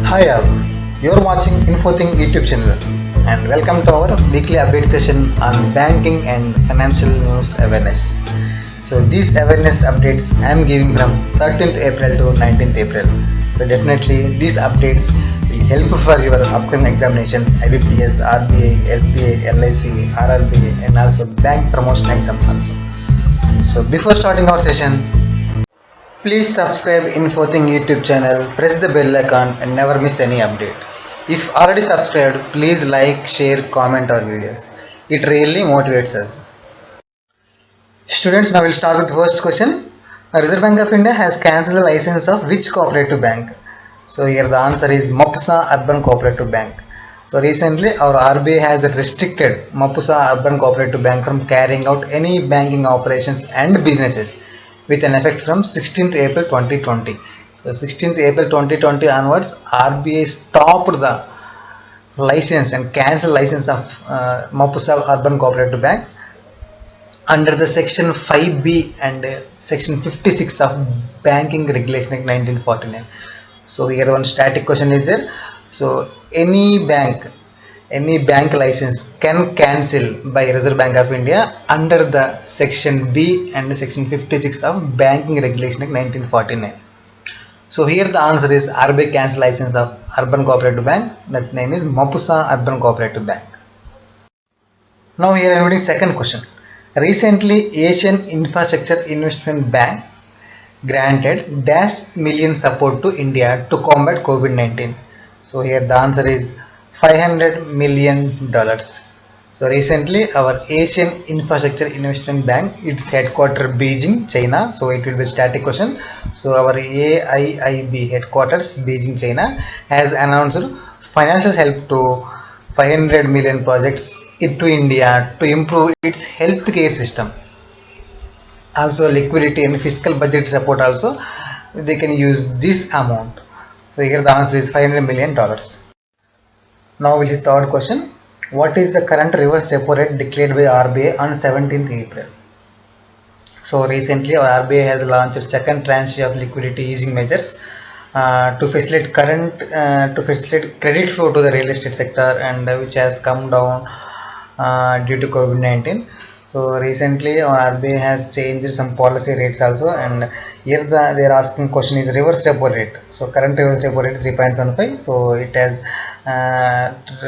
Hi all, you're watching InfoThink YouTube channel and welcome to our weekly update session on banking and financial news awareness. So these awareness updates I am giving from 13th April to 19th April. So definitely these updates will help for your upcoming examinations IBPS, RBI, SBI, LIC, RRB and also bank promotion exams also. So before starting our session, please subscribe InfoThink YouTube channel, press the bell icon and never miss any update. If already subscribed, please like, share, comment our videos. It really motivates us. Students, now we'll start with the first question. Reserve Bank of India has cancelled the license of which cooperative bank? So here the answer is Mapusa Urban Cooperative Bank. So recently our RBI has restricted Mapusa Urban Cooperative Bank from carrying out any banking operations and businesses with an effect from 16th April 2020. So 16th April 2020 onwards, RBI stopped the license and cancelled license of Mapusa Urban Cooperative Bank under the section 5B and section 56 of Banking Regulation Act 1949. So here one static question is there. So any bank license can cancel by Reserve Bank of India under the section B and section 56 of Banking Regulation Act 1949. So here the answer is RBI cancel license of Urban Cooperative Bank. That name is Mapusa Urban Cooperative Bank. Now here I am reading second question. Recently Asian Infrastructure Investment Bank granted dash million support to India to combat COVID-19. So here the answer is $500 million. So recently our Asian Infrastructure Investment Bank, its headquarters Beijing, China. So it will be a static question. So our AIIB headquarters Beijing, China has announced financial help to 500 million projects into India to improve its healthcare system. Also liquidity and fiscal budget support also they can use this amount. So here the answer is $500 million. Now which is third question. What is the current reverse repo rate declared by RBI on 17th April? So recently our RBI has launched its second tranche of liquidity easing measures to facilitate credit flow to the real estate sector and which has come down due to COVID-19. So recently our RBI has changed some policy rates also, and here they are asking question is reverse repo rate. So current reverse repo rate is 3.75. So it has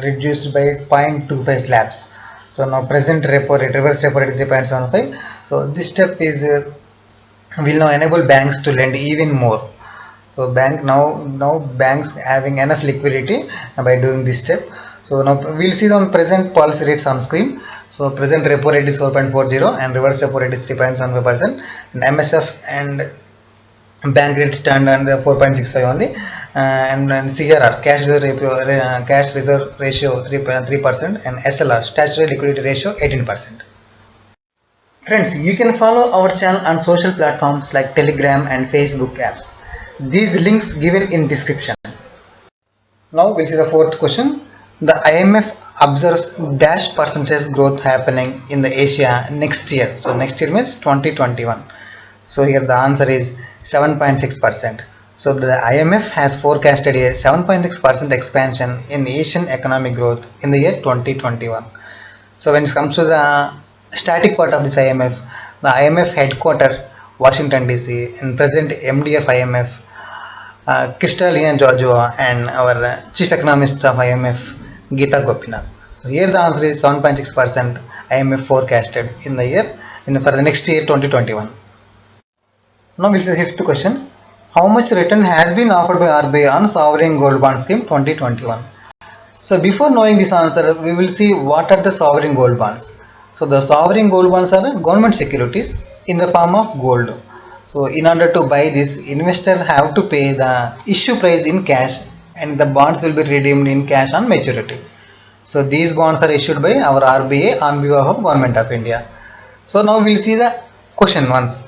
reduced by 0.25 slabs. So now present repo rate, reverse repo rate is 3.75. So this step is will now enable banks to lend even more. So now banks having enough liquidity by doing this step. So now we'll see the present policy rates on screen. So present repo rate is 4.40 and reverse repo rate is 3.75%, and MSF and bank rate stand on the 4.65 only, and CRR cash reserve ratio 3%, and SLR statutory liquidity ratio 18%. Friends, you can follow our channel on social platforms like Telegram and Facebook apps. These links given in description. Now we'll see the fourth question. The IMF observes dash percentage growth happening in the Asia next year. So next year means 2021. So here the answer is 7.6%. So the IMF has forecasted a 7.6% expansion in Asian economic growth in the year 2021. So when it comes to the static part of this IMF, the IMF headquarters Washington DC and President MD of IMF Kristalina Georgieva and our chief economist of IMF Geeta Gopinath. So here the answer is 7.6% IMF forecasted in the year for the next year 2021. Now we'll see the fifth question. How much return has been offered by RBI on sovereign gold bond scheme 2021? So before knowing this answer, we will see what are the sovereign gold bonds. So the sovereign gold bonds are government securities in the form of gold. So in order to buy this, investors have to pay the issue price in cash and the bonds will be redeemed in cash on maturity. So these bonds are issued by our RBI on behalf of Government of India. So now we'll see the question once.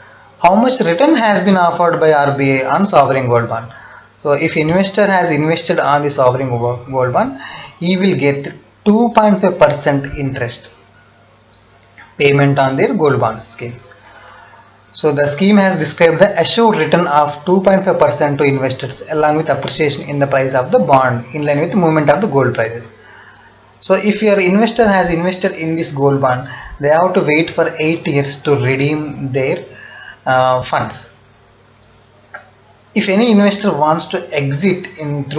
How much return has been offered by RBI on sovereign gold bond? So if investor has invested on the sovereign gold bond, he will get 2.5% interest payment on their gold bond schemes. So the scheme has described the assured return of 2.5% to investors along with appreciation in the price of the bond in line with the movement of the gold prices. So if your investor has invested in this gold bond, they have to wait for 8 years to redeem their funds. If any investor wants to exit in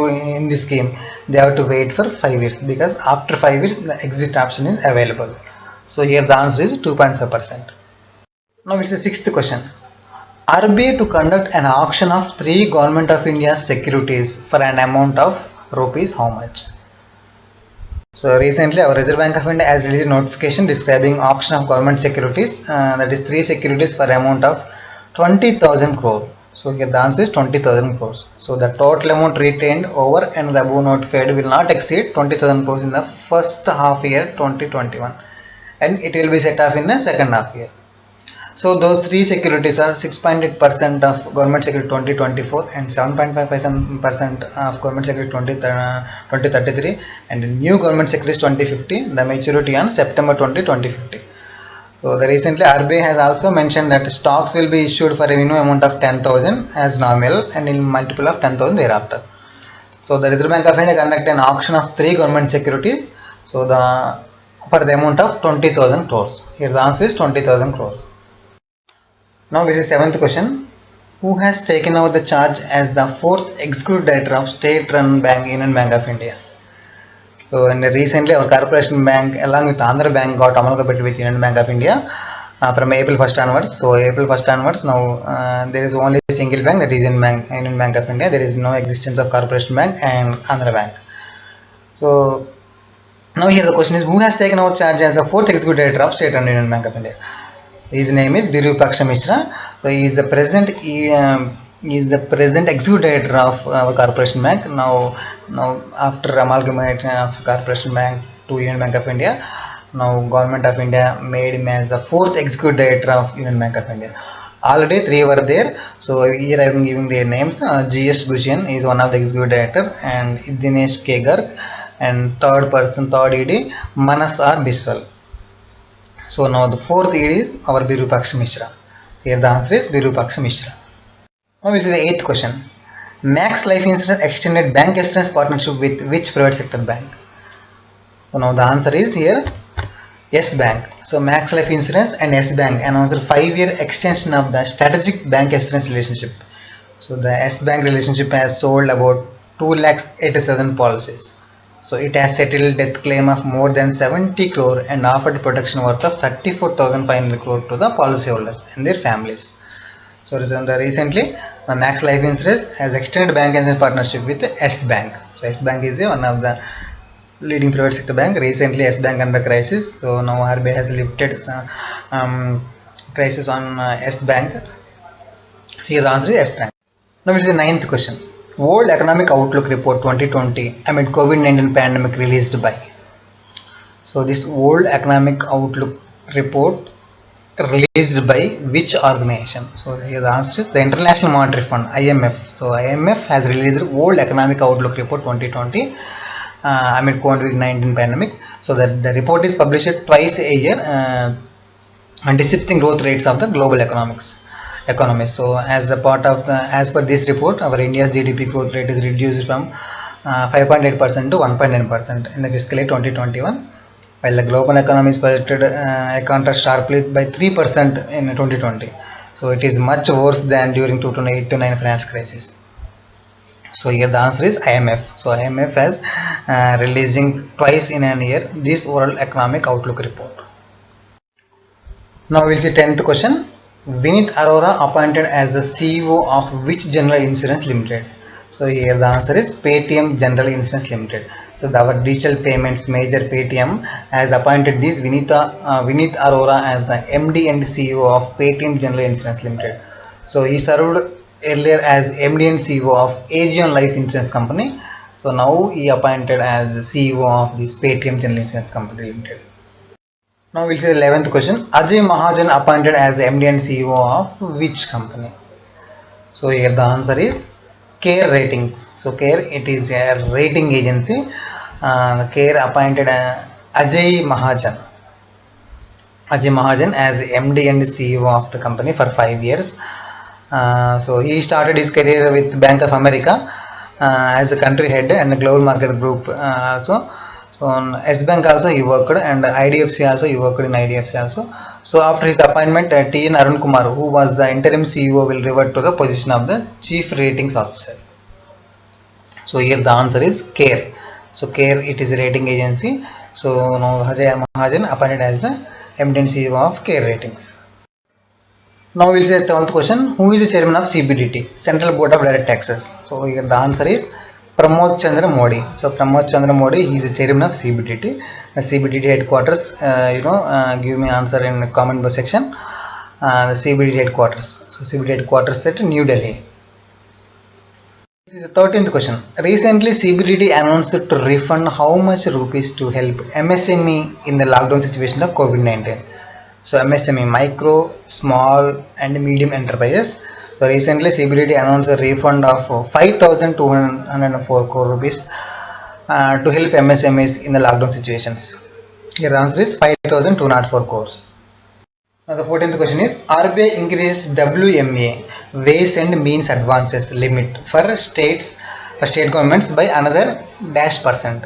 this scheme, they have to wait for 5 years, because after 5 years the exit option is available. So here the answer is 2.5%. Now it's the sixth question. RBI to conduct an auction of 3 Government of India securities for an amount of rupees how much? So recently our Reserve Bank of India has released a notification describing auction of government securities, that is 3 securities for amount of 20,000 crore. So here the answer is 20,000 crores. So the total amount retained over and the above notified will not exceed 20,000 crores in the first half year 2021, and it will be set off in the second half year. So those 3 securities are 6.8% of government security 2024 and 7.5% of government security 2033 and new government securities 2050, the maturity on September 20, 2050. So the recently RBI has also mentioned that stocks will be issued for a minimum amount of 10,000 as normal and in multiple of 10,000 thereafter. So the Reserve Bank of India conducted an auction of 3 government securities, so for the amount of 20,000 crores. Here the answer is 20,000 crores. Now this is seventh question. Who has taken over the charge as the 4th executive director of state-run bank Union Bank of India? So recently our corporation bank along with Andhra Bank got amalgamated with Union Bank of India from April 1st onwards. So April 1st onwards now there is only a single bank, that is Union Bank of India. There is no existence of corporation bank and Andhra Bank. So now here the question is, who has taken over charge as the 4th executive director of state-run Union Bank of India? His name is Virupaksha Mishra. So he is the present executive director of our corporation bank. Now after amalgamation of corporation bank to Union Bank of India, now Government of India made him as the 4th executive director of Union Bank of India. Already 3 were there. So here I am giving their names. G.S. Gushian is one of the executive director, and Dinesh Kegar, and third ED Manas R. Biswal. So now the 4th ED is our Virupaksha Mishra. Here the answer is Virupaksha Mishra. Now we see the 8th question. Max Life Insurance extended bank insurance partnership with which private sector bank? So now the answer is here Yes Bank. So Max Life Insurance and Yes Bank announced a 5-year extension of the strategic bank insurance relationship. So the Yes Bank relationship has sold about 2,80,000 policies. So it has settled death claim of more than 70 crore and offered protection worth of 34,500 crore to the policyholders and their families. So recently the Max Life Insurance has extended bank insurance partnership with Yes Bank. So Yes Bank is one of the leading private sector bank. Recently Yes Bank under crisis, so now RBI has lifted crisis on Yes Bank. Here the answer is Yes Bank. Now it is the 9th question. World Economic Outlook Report 2020 amid COVID-19 pandemic released by. So this World Economic Outlook Report released by which organization? So here the answer is the International Monetary Fund, IMF. So IMF has released World Economic Outlook Report 2020 amid COVID-19 pandemic. So that the report is published twice a year, anticipating growth rates of the global economy. So as per this report, our India's GDP growth rate is reduced from 5.8% to 1.9% in the fiscal year 2021, while the global economy is projected a contrast sharply by 3% in 2020. So it is much worse than during 2008 to 9 financial crisis. So here the answer is IMF. So IMF has releasing twice in a year this World Economic Outlook Report. Now we'll see 10th question. Vineet Arora appointed as the CEO of which General Insurance Limited? So here the answer is Paytm General Insurance Limited. So our digital payments major Paytm has appointed this Vineet Arora as the MD and CEO of Paytm General Insurance Limited. So he served earlier as MD and CEO of Aegon Life Insurance Company. So now he appointed as the CEO of this Paytm General Insurance Company Limited. Now we'll see the 11th question. Ajay Mahajan appointed as the MD and CEO of which company? So here the answer is CARE Ratings. So CARE, it is a rating agency. CARE appointed Ajay Mahajan Ajay Mahajan as MD and CEO of the company for 5 years. So he started his career with Bank of America as a country head and a global market group also. So on S Bank also he worked, and IDFC also he worked in IDFC also. So after his appointment, T.N. Arun Kumar, who was the interim CEO, will revert to the position of the Chief Ratings Officer. So here the answer is CARE. So CARE, it is a rating agency. So now Ajay Mahajan appointed as the MD and CEO of CARE Ratings. Now we'll say the 12th question. Who is the chairman of CBDT, Central Board of Direct Taxes? So here the answer is Pramod Chandra Modi. So Pramod Chandra Modi, he is the chairman of CBDT. The CBDT headquarters, give me answer in the comment box section. The CBDT headquarters. So CBDT headquarters at New Delhi. This is the 13th question. Recently, CBDT announced to refund how much rupees to help MSME in the lockdown situation of COVID-19. So MSME, micro, small and medium enterprises. So recently CBDT announced a refund of 5,204 crore rupees to help MSMEs in the lockdown situations. Here the answer is 5,204 crores. Now the 14th question is RBI increases WMA, ways and means advances limit for state governments by another dash percent.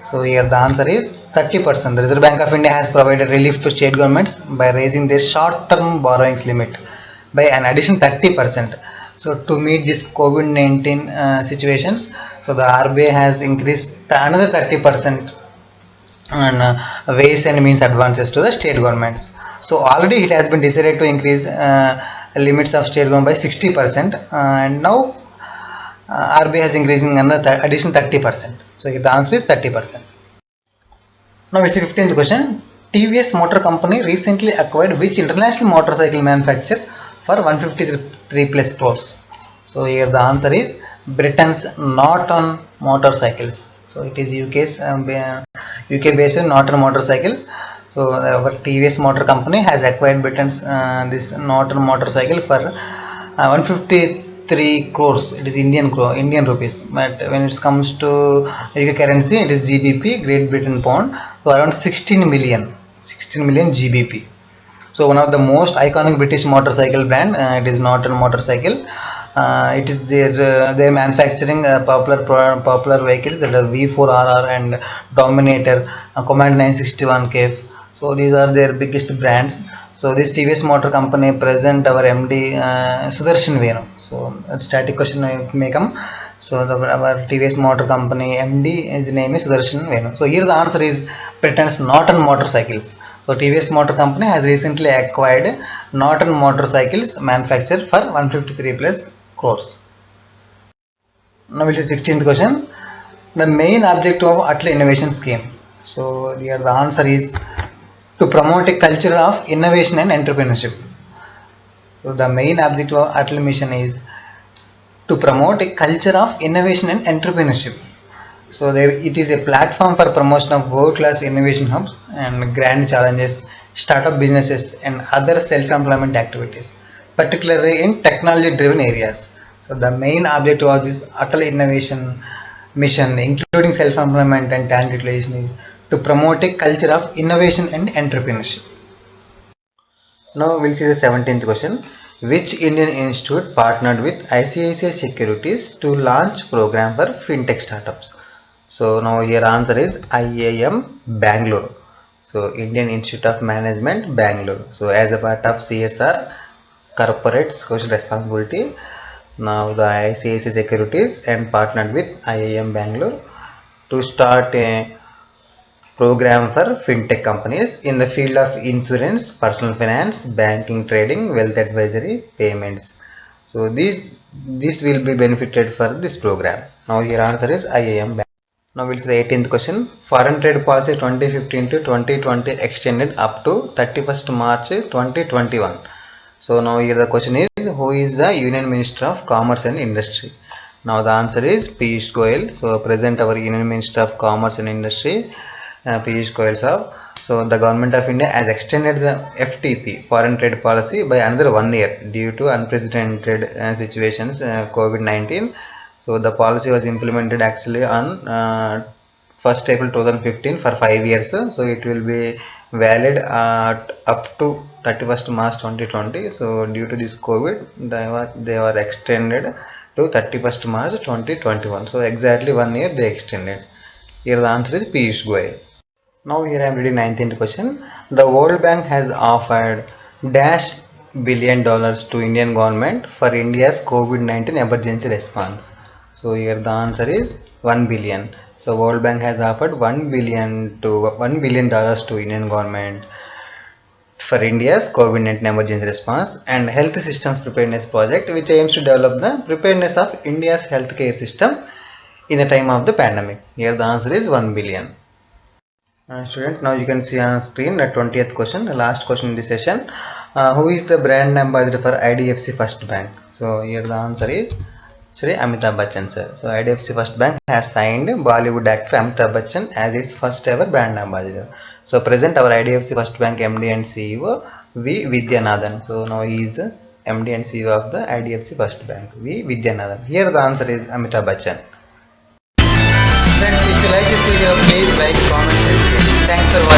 So here the answer is 30%. The Reserve Bank of India has provided relief to state governments by raising their short-term borrowings limit by an additional 30%. So to meet this COVID-19 situations, so the RBI has increased another 30% and ways and means advances to the state governments. So already it has been decided to increase limits of state government by 60%, and now RBI has increasing another additional 30%. So the answer is 30%. Now it's the 15th question. TVS Motor Company recently acquired which international motorcycle manufacturer for 153 plus crores? So here the answer is Britain's Norton Motorcycles. So it is UK based Norton Motorcycles. So our TVS Motor Company has acquired Britain's this Norton Motorcycle for 153 crores. It is Indian rupees. But when it comes to UK currency, it is GBP, Great Britain pound. So around 16 million GBP. So one of the most iconic British motorcycle brand, it is Norton Motorcycle. It is they're manufacturing popular vehicles that are V4RR and Dominator, Command 961 KF. So these are their biggest brands. So this TVS Motor Company present our MD Sudarshan Venu. So a static question may come. So our TVS Motor Company MD, his name is Sudarshan Venu. So here the answer is Britain's Norton Motorcycles. So TVS Motor Company has recently acquired Norton Motorcycles manufactured for 153 plus crores. Now it is 16th question. The main objective of Atal Innovation Scheme. So here the answer is to promote a culture of innovation and entrepreneurship. So the main objective of Atal Mission is to promote a culture of innovation and entrepreneurship. So it is a platform for promotion of world-class innovation hubs and grand challenges, startup businesses and other self-employment activities, particularly in technology-driven areas. So the main objective of this Atal Innovation Mission, including self-employment and talent utilization, is to promote a culture of innovation and entrepreneurship. Now we'll see the 17th question. Which Indian institute partnered with ICICI Securities to launch program for fintech startups? So now your answer is IIM Bangalore. So Indian Institute of Management Bangalore. So as a part of CSR, corporate social responsibility, now the ICICI Securities and partnered with IIM Bangalore to start a program for fintech companies in the field of insurance, personal finance, banking, trading, wealth advisory, payments. So this will be benefited for this program. Now your answer is IIM Bank. Now we'll see the 18th question. Foreign trade policy 2015 to 2020 extended up to 31st March 2021. So now here the question is, who is the Union Minister of Commerce and Industry? Now the answer is Piyush Goyal. So present our Union Minister of Commerce and Industry, Piyush Goyal sir. So the government of India has extended the FTP, foreign trade policy, by another 1 year due to unprecedented situations, COVID-19. So the policy was implemented actually on 1st April 2015 for 5 years. So it will be valid up to 31st March 2020. So due to this COVID, they were extended to 31st March 2021. So exactly 1 year they extended. Here the answer is Piyush Goyal. Now here I am reading 19th question. The World Bank has offered dash billion dollars to Indian government for India's COVID-19 emergency response. So here the answer is 1 billion. So World Bank has offered 1 billion dollars to Indian government for India's COVID-19 emergency response and health systems preparedness project, which aims to develop the preparedness of India's healthcare system in the time of the pandemic. Here the answer is 1 billion. Student, now you can see on screen the 20th question, the last question in this session. Who is the brand ambassador for IDFC First Bank? So here the answer is Shri Amitabh Bachchan sir. So IDFC First Bank has signed Bollywood actor Amitabh Bachchan as its first ever brand ambassador. So present our IDFC First Bank MD and CEO V Vidyanathan. So now he is the MD and CEO of the IDFC First Bank V Vidyanathan. Here the answer is Amitabh Bachchan. Friends, if you like this video, please like, comment and share. Thanks for watching.